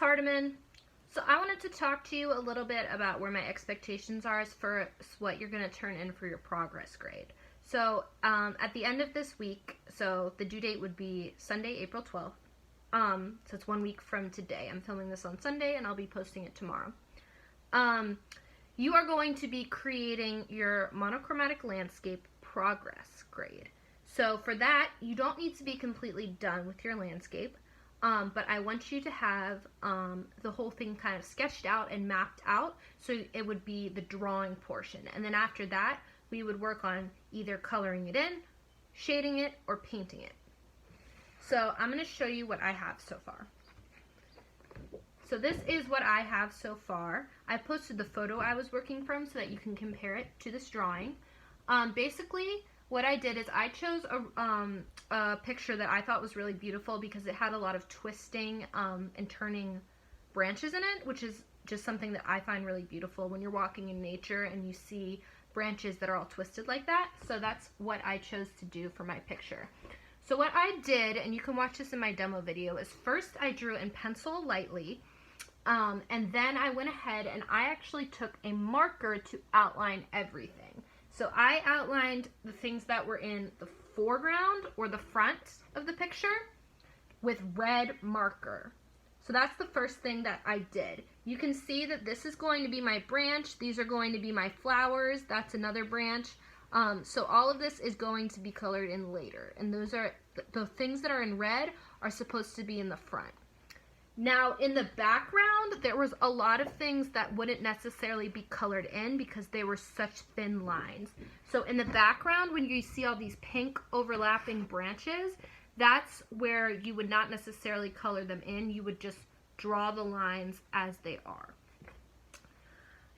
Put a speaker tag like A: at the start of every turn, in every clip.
A: Hardiman. So I wanted to talk to you a little bit about where my expectations are as for what you're going to turn in for your progress grade. So at the end of this week, so the due date would be Sunday, April 12th. So it's 1 week from today. I'm filming this on Sunday and I'll be posting it tomorrow. You are going to be creating your monochromatic landscape progress grade. So for that, you don't need to be completely done with your landscape. But I want you to have the whole thing kind of sketched out and mapped out, so it would be the drawing portion. And then after that, we would work on either coloring it in, shading it, or painting it. So I'm going to show you what I have so far. So this is what I have so far. I posted the photo I was working from so that you can compare it to this drawing. Basically, what I did is I chose a picture that I thought was really beautiful because it had a lot of twisting and turning branches in it, which is just something that I find really beautiful when you're walking in nature and you see branches that are all twisted like that. So that's what I chose to do for my picture. So what I did, and you can watch this in my demo video, is first I drew in pencil lightly, and then I went ahead and I actually took a marker to outline everything. So I outlined the things that were in the foreground or the front of the picture with red marker. So that's the first thing that I did. You can see that this is going to be my branch. These are going to be my flowers. That's another branch. So all of this is going to be colored in later. And those are the things that are in red are supposed to be in the front. Now, in the background, there was a lot of things that wouldn't necessarily be colored in because they were such thin lines. So in the background, when you see all these pink overlapping branches, that's where you would not necessarily color them in. You would just draw the lines as they are.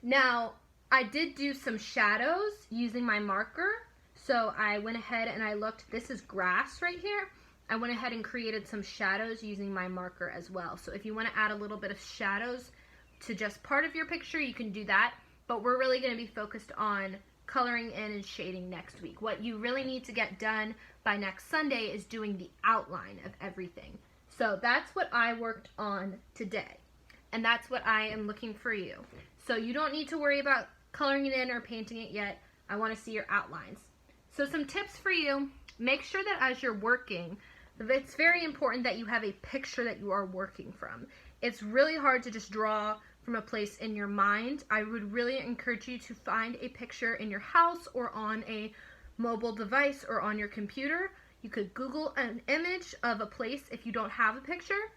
A: Now, I did do some shadows using my marker. So I went ahead and I looked, this is grass right here. I went ahead and created some shadows using my marker as well. So if you want to add a little bit of shadows to just part of your picture, you can do that. But we're really going to be focused on coloring in and shading next week. What you really need to get done by next Sunday is doing the outline of everything. So that's what I worked on today. And that's what I am looking for you. So you don't need to worry about coloring it in or painting it yet. I want to see your outlines. So some tips for you. Make sure that as you're working, it's very important that you have a picture that you are working from. It's really hard to just draw from a place in your mind. I would really encourage you to find a picture in your house or on a mobile device or on your computer. You could Google an image of a place if you don't have a picture.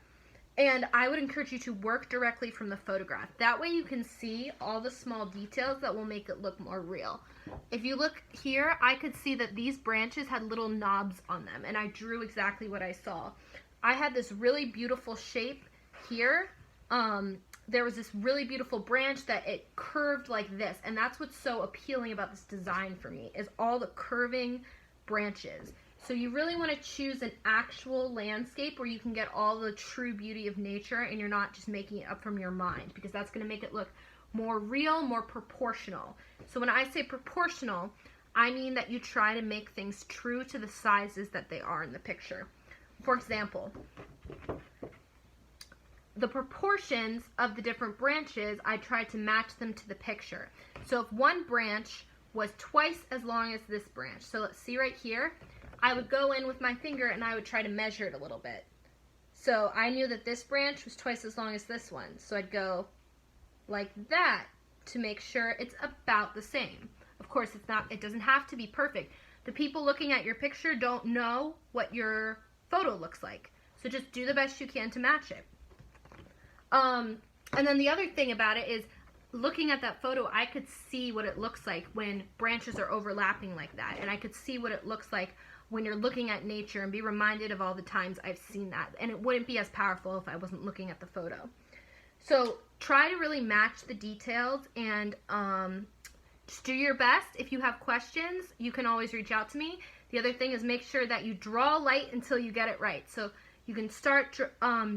A: And I would encourage you to work directly from the photograph. That way you can see all the small details that will make it look more real. If you look here, I could see that these branches had little knobs on them, and I drew exactly what I saw. I had this really beautiful shape here. There was this really beautiful branch that it curved like this, and that's what's so appealing about this design for me, is all the curving branches. So you really want to choose an actual landscape where you can get all the true beauty of nature and you're not just making it up from your mind, because that's going to make it look more real, more proportional. So when I say proportional, I mean that you try to make things true to the sizes that they are in the picture. For example, the proportions of the different branches, I tried to match them to the picture. So if one branch was twice as long as this branch, so let's see right here, I would go in with my finger and I would try to measure it a little bit. So I knew that this branch was twice as long as this one. So I'd go like that to make sure it's about the same. Of course, it doesn't have to be perfect. The people looking at your picture don't know what your photo looks like. So just do the best you can to match it. And then the other thing about it is, looking at that photo, I could see what it looks like when branches are overlapping like that. And I could see what it looks like when you're looking at nature and be reminded of all the times I've seen that. And it wouldn't be as powerful if I wasn't looking at the photo. So try to really match the details and just do your best. If you have questions, you can always reach out to me. The other thing is make sure that you draw light until you get it right. So you can start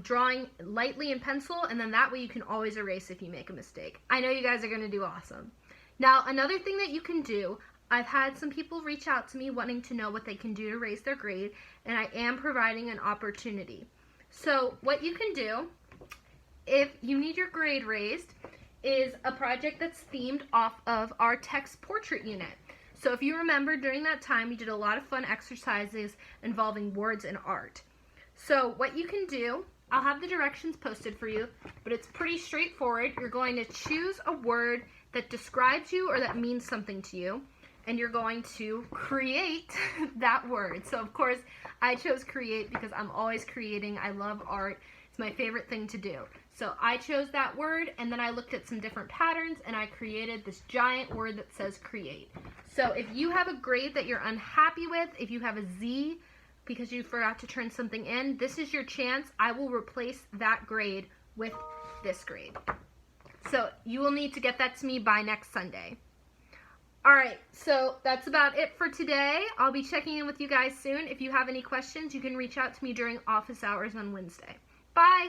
A: drawing lightly in pencil, and then that way you can always erase if you make a mistake. I know you guys are going to do awesome. Now, another thing that you can do, I've had some people reach out to me wanting to know what they can do to raise their grade, and I am providing an opportunity. So what you can do if you need your grade raised, is a project that's themed off of our text portrait unit. So if you remember, during that time, we did a lot of fun exercises involving words and art. So what you can do, I'll have the directions posted for you, but it's pretty straightforward. You're going to choose a word that describes you or that means something to you, and you're going to create that word. So of course, I chose create because I'm always creating. I love art. It's my favorite thing to do. So I chose that word, and then I looked at some different patterns, and I created this giant word that says create. So if you have a grade that you're unhappy with, if you have a Z because you forgot to turn something in, this is your chance. I will replace that grade with this grade. So you will need to get that to me by next Sunday. Alright, so that's about it for today. I'll be checking in with you guys soon. If you have any questions, you can reach out to me during office hours on Wednesday. Bye!